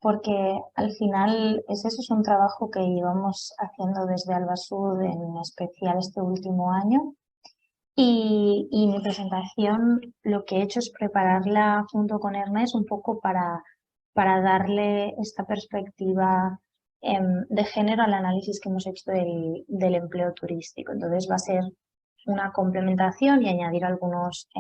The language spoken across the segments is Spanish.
porque al final eso es un trabajo que llevamos haciendo desde Albasud, en especial este último año. Y mi presentación lo que he hecho es prepararla junto con Ernest un poco para darle esta perspectiva de género al análisis que hemos hecho del empleo turístico. Entonces va a ser una complementación y añadir algunos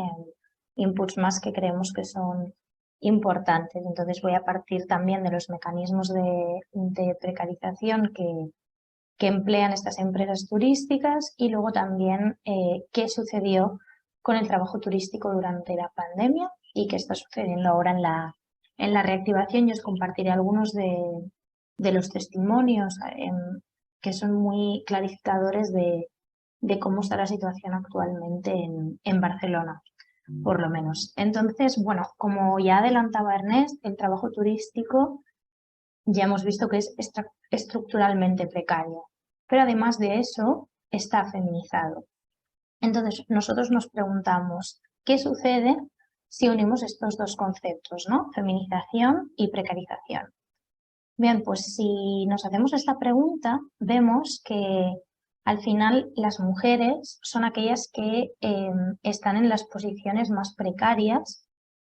inputs más que creemos que son importantes. Entonces voy a partir también de los mecanismos de precarización que emplean estas empresas turísticas y luego también qué sucedió con el trabajo turístico durante la pandemia y qué está sucediendo ahora en la reactivación. Y os compartiré algunos de los testimonios que son muy clarificadores de cómo está la situación actualmente en Barcelona, por lo menos. Entonces, bueno, como ya adelantaba Ernest, el trabajo turístico ya hemos visto que es estructuralmente precario, pero además de eso está feminizado. Entonces nosotros nos preguntamos, ¿qué sucede si unimos estos dos conceptos, ¿no? Feminización y precarización? Bien, pues si nos hacemos esta pregunta, vemos que al final las mujeres son aquellas que están en las posiciones más precarias,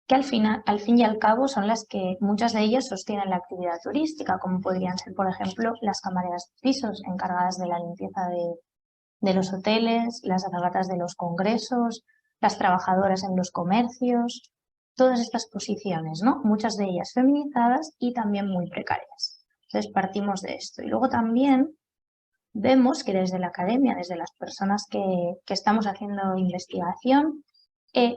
que al fin y al cabo son las que muchas de ellas sostienen la actividad turística, como podrían ser, por ejemplo, las camareras de pisos encargadas de la limpieza de los hoteles, las azafatas de los congresos, las trabajadoras en los comercios, todas estas posiciones, ¿no? Muchas de ellas feminizadas y también muy precarias. Entonces partimos de esto. Y luego también vemos que desde la academia, desde las personas que estamos haciendo investigación,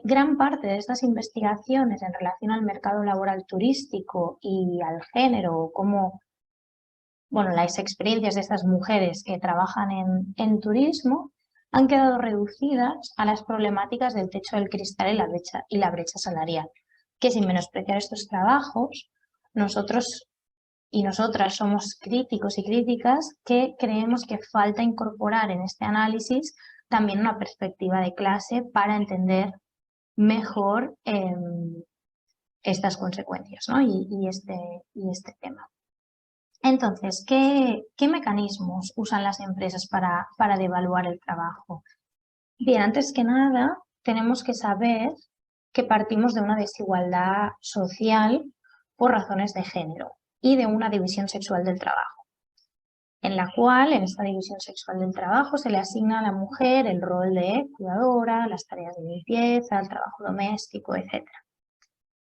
gran parte de estas investigaciones en relación al mercado laboral turístico y al género, como las experiencias de estas mujeres que trabajan en turismo, han quedado reducidas a las problemáticas del techo del cristal y la brecha salarial, que sin menospreciar estos trabajos, nosotros y nosotras somos críticos y críticas que creemos que falta incorporar en este análisis también una perspectiva de clase para entender mejor estas consecuencias, ¿no? y este tema. Entonces, ¿qué mecanismos usan las empresas para devaluar el trabajo? Bien, antes que nada, tenemos que saber que partimos de una desigualdad social por razones de género y de una división sexual del trabajo, en la cual, en esta división sexual del trabajo, se le asigna a la mujer el rol de cuidadora, las tareas de limpieza, el trabajo doméstico, etc.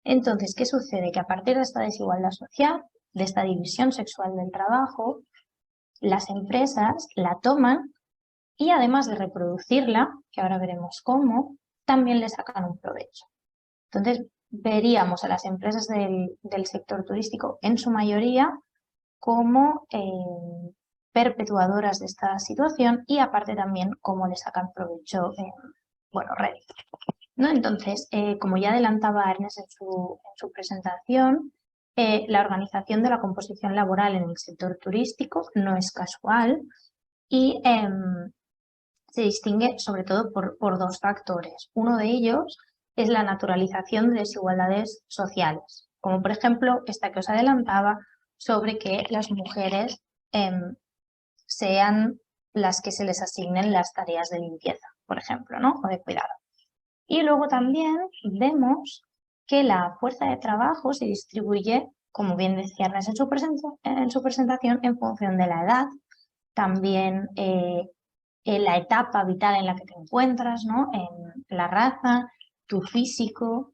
Entonces, ¿qué sucede? Que a partir de esta desigualdad social, de esta división sexual del trabajo, las empresas la toman y además de reproducirla, que ahora veremos cómo, también le sacan un provecho. Entonces, veríamos a las empresas del sector turístico en su mayoría como perpetuadoras de esta situación y aparte también cómo le sacan provecho, rédito, ¿no? Entonces, como ya adelantaba Ernest en su presentación, la organización de la composición laboral en el sector turístico no es casual y se distingue sobre todo por dos factores. Uno de ellos es la naturalización de desigualdades sociales, como por ejemplo esta que os adelantaba sobre que las mujeres sean las que se les asignen las tareas de limpieza, por ejemplo, ¿no? O de cuidado. Y luego también vemos que la fuerza de trabajo se distribuye, como bien decía Ernest en su presentación, en función de la edad, también en la etapa vital en la que te encuentras, ¿no? En la raza, tu físico.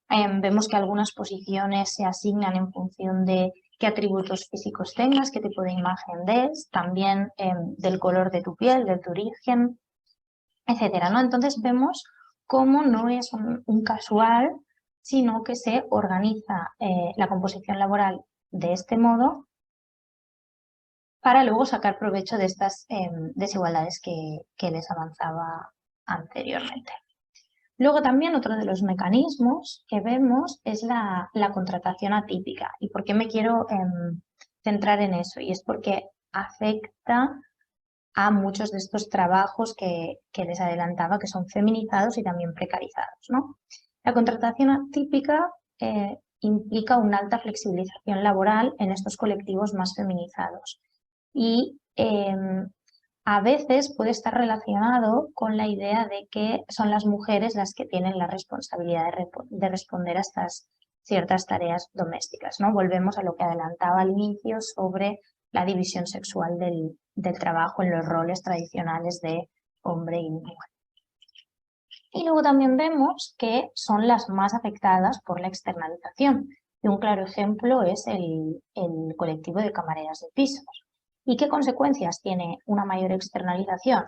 Vemos que algunas posiciones se asignan en función de qué atributos físicos tengas, qué tipo de imagen des, también del color de tu piel, de tu origen, etcétera, ¿no? Entonces vemos cómo no es un casual, sino que se organiza la composición laboral de este modo para luego sacar provecho de estas desigualdades que les avanzaba anteriormente. Luego también otro de los mecanismos que vemos es la contratación atípica. ¿Y por qué me quiero centrar en eso? Y es porque afecta a muchos de estos trabajos que les adelantaba, que son feminizados y también precarizados, ¿no? La contratación atípica implica una alta flexibilización laboral en estos colectivos más feminizados. Y a veces puede estar relacionado con la idea de que son las mujeres las que tienen la responsabilidad de responder a estas ciertas tareas domésticas, ¿no? Volvemos a lo que adelantaba al inicio sobre la división sexual del trabajo en los roles tradicionales de hombre y mujer. Y luego también vemos que son las más afectadas por la externalización. Y un claro ejemplo es el colectivo de camareras de pisos. ¿Y qué consecuencias tiene una mayor externalización?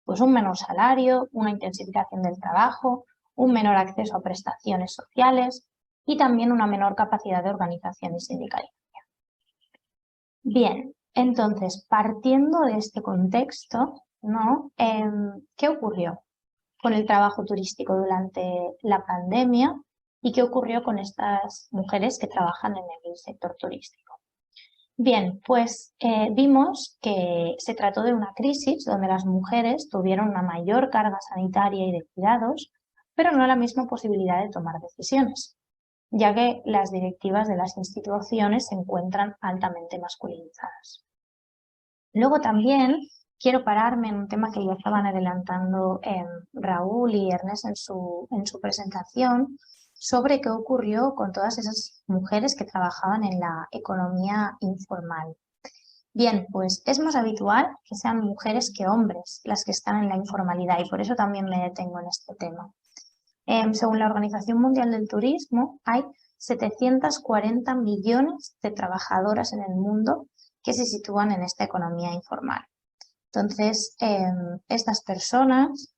Pues un menor salario, una intensificación del trabajo, un menor acceso a prestaciones sociales y también una menor capacidad de organización y sindicalización. Bien, entonces, partiendo de este contexto, ¿no? ¿Qué ocurrió con el trabajo turístico durante la pandemia y qué ocurrió con estas mujeres que trabajan en el sector turístico? Bien, pues vimos que se trató de una crisis donde las mujeres tuvieron una mayor carga sanitaria y de cuidados, pero no la misma posibilidad de tomar decisiones, ya que las directivas de las instituciones se encuentran altamente masculinizadas. Luego también quiero pararme en un tema que ya estaban adelantando Raúl y Ernest en su presentación, sobre qué ocurrió con todas esas mujeres que trabajaban en la economía informal. Bien, pues es más habitual que sean mujeres que hombres las que están en la informalidad y por eso también me detengo en este tema. Según la Organización Mundial del Turismo, hay 740 millones de trabajadoras en el mundo que se sitúan en esta economía informal. Entonces, estas personas,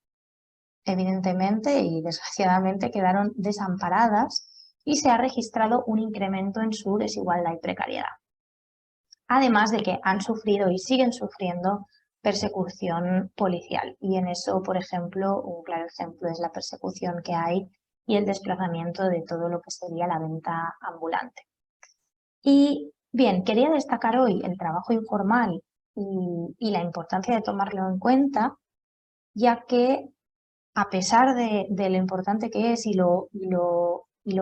evidentemente y desgraciadamente, quedaron desamparadas y se ha registrado un incremento en su desigualdad y precariedad. Además de que han sufrido y siguen sufriendo persecución policial. Y en eso, por ejemplo, un claro ejemplo es la persecución que hay y el desplazamiento de todo lo que sería la venta ambulante. Y bien, quería destacar hoy el trabajo informal y la importancia de tomarlo en cuenta, ya que a pesar de lo importante que es y lo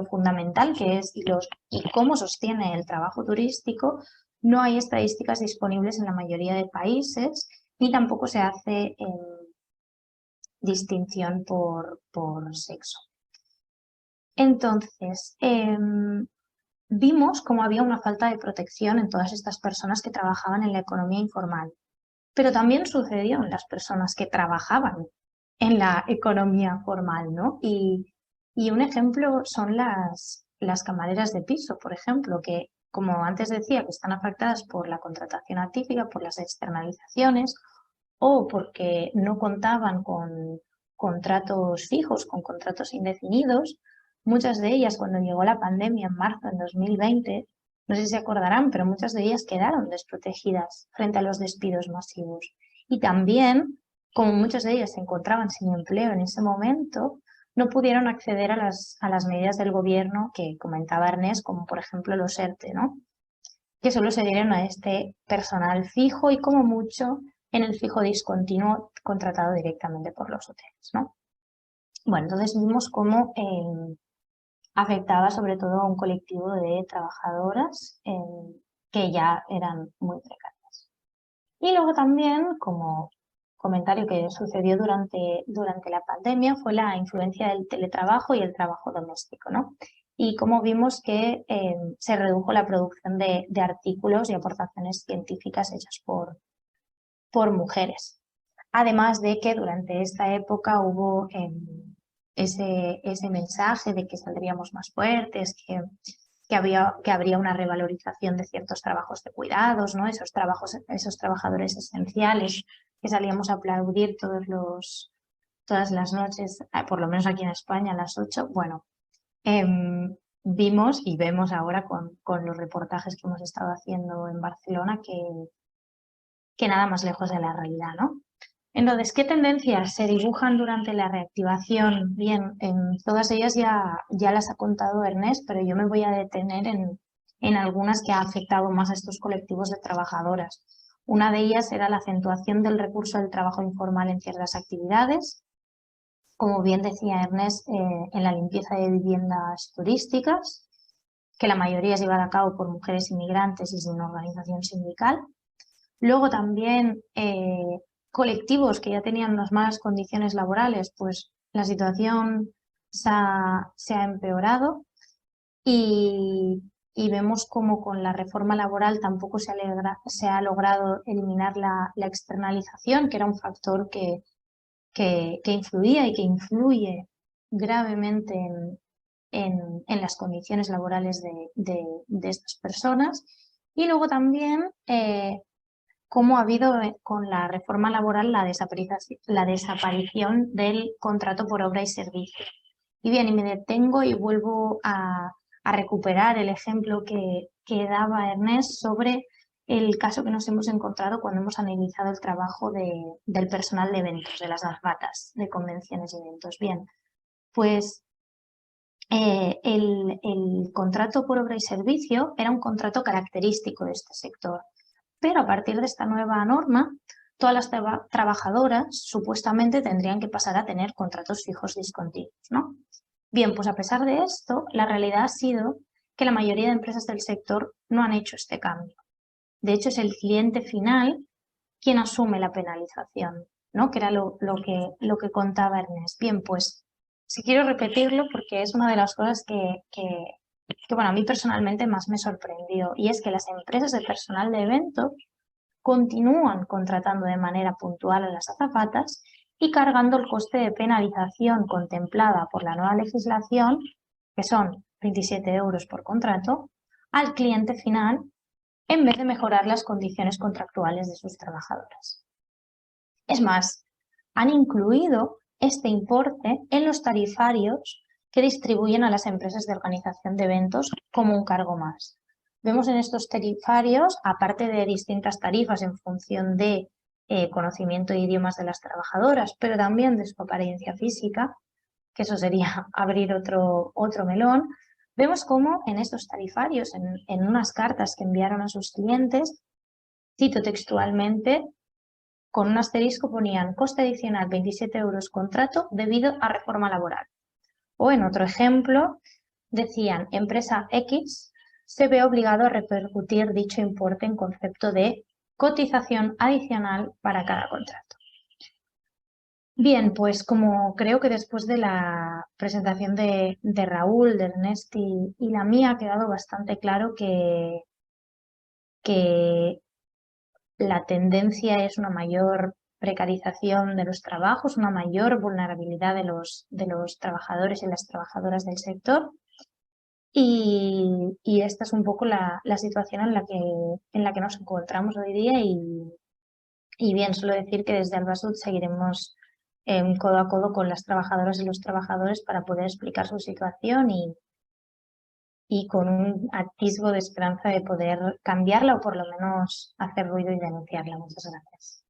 fundamental que es y cómo sostiene el trabajo turístico, no hay estadísticas disponibles en la mayoría de países ni tampoco se hace distinción por sexo. Entonces, vimos cómo había una falta de protección en todas estas personas que trabajaban en la economía informal, pero también sucedió en las personas que trabajaban en la economía formal, ¿no? Y un ejemplo son las camareras de piso, por ejemplo, que como antes decía, que están afectadas por la contratación atípica, por las externalizaciones o porque no contaban con contratos fijos, con contratos indefinidos. Muchas de ellas, cuando llegó la pandemia en marzo de 2020, no sé si se acordarán, pero muchas de ellas quedaron desprotegidas frente a los despidos masivos. Y también, como muchas de ellas se encontraban sin empleo en ese momento, no pudieron acceder a las medidas del gobierno que comentaba Ernest, como por ejemplo los ERTE, ¿no? Que solo se dieron a este personal fijo y como mucho en el fijo discontinuo contratado directamente por los hoteles, ¿no? Bueno, entonces vimos cómo afectaba sobre todo a un colectivo de trabajadoras que ya eran muy precarias. Y luego también, como comentario que sucedió durante la pandemia, fue la influencia del teletrabajo y el trabajo doméstico, ¿no? Y como vimos que se redujo la producción de artículos y aportaciones científicas hechas por mujeres. Además de que durante esta época hubo ese mensaje de que saldríamos más fuertes, que habría una revalorización de ciertos trabajos de cuidados, ¿no? Esos trabajadores esenciales que salíamos a aplaudir todas las noches, por lo menos aquí en España a las 8. Bueno, vimos y vemos ahora con los reportajes que hemos estado haciendo en Barcelona que nada más lejos de la realidad, ¿no? Entonces, ¿qué tendencias se dibujan durante la reactivación? Bien, todas ellas ya las ha contado Ernest, pero yo me voy a detener en algunas que han afectado más a estos colectivos de trabajadoras. Una de ellas era la acentuación del recurso del trabajo informal en ciertas actividades, como bien decía Ernest, en la limpieza de viviendas turísticas, que la mayoría es llevada a cabo por mujeres inmigrantes y sin organización sindical. Luego también colectivos que ya tenían unas malas condiciones laborales, pues la situación se ha empeorado y vemos como con la reforma laboral tampoco se ha logrado eliminar la externalización, que era un factor que influía y que influye gravemente en las condiciones laborales de estas personas. Y luego también cómo ha habido con la reforma laboral la desaparición del contrato por obra y servicio. Y bien, y me detengo y vuelvo a recuperar el ejemplo que daba Ernest sobre el caso que nos hemos encontrado cuando hemos analizado el trabajo del personal de eventos, de las azafatas de convenciones y eventos. Bien, pues el contrato por obra y servicio era un contrato característico de este sector, pero a partir de esta nueva norma, todas las trabajadoras supuestamente tendrían que pasar a tener contratos fijos discontinuos, ¿no? Bien, pues a pesar de esto, la realidad ha sido que la mayoría de empresas del sector no han hecho este cambio. De hecho, es el cliente final quien asume la penalización, ¿no? Que era lo que contaba Ernest. Bien, pues si quiero repetirlo porque es una de las cosas que bueno, a mí personalmente más me sorprendió, y es que las empresas de personal de eventos continúan contratando de manera puntual a las azafatas y cargando el coste de penalización contemplada por la nueva legislación, que son 27 euros por contrato, al cliente final en vez de mejorar las condiciones contractuales de sus trabajadoras. Es más, han incluido este importe en los tarifarios que distribuyen a las empresas de organización de eventos como un cargo más. Vemos en estos tarifarios, aparte de distintas tarifas en función de conocimiento de idiomas de las trabajadoras, pero también de su apariencia física, que eso sería abrir otro melón, vemos cómo en estos tarifarios, en unas cartas que enviaron a sus clientes, cito textualmente, con un asterisco ponían coste adicional 27 euros contrato debido a reforma laboral. O en otro ejemplo decían empresa X se ve obligado a repercutir dicho importe en concepto de cotización adicional para cada contrato. Bien, pues como creo que después de la presentación de Raúl, de Ernest y la mía ha quedado bastante claro que la tendencia es una mayor precarización de los trabajos, una mayor vulnerabilidad de los trabajadores y las trabajadoras del sector. Y esta es un poco la situación en la que nos encontramos hoy día y bien, solo decir que desde Albasud seguiremos codo a codo con las trabajadoras y los trabajadores para poder explicar su situación y con un atisbo de esperanza de poder cambiarla o por lo menos hacer ruido y denunciarla. Muchas gracias.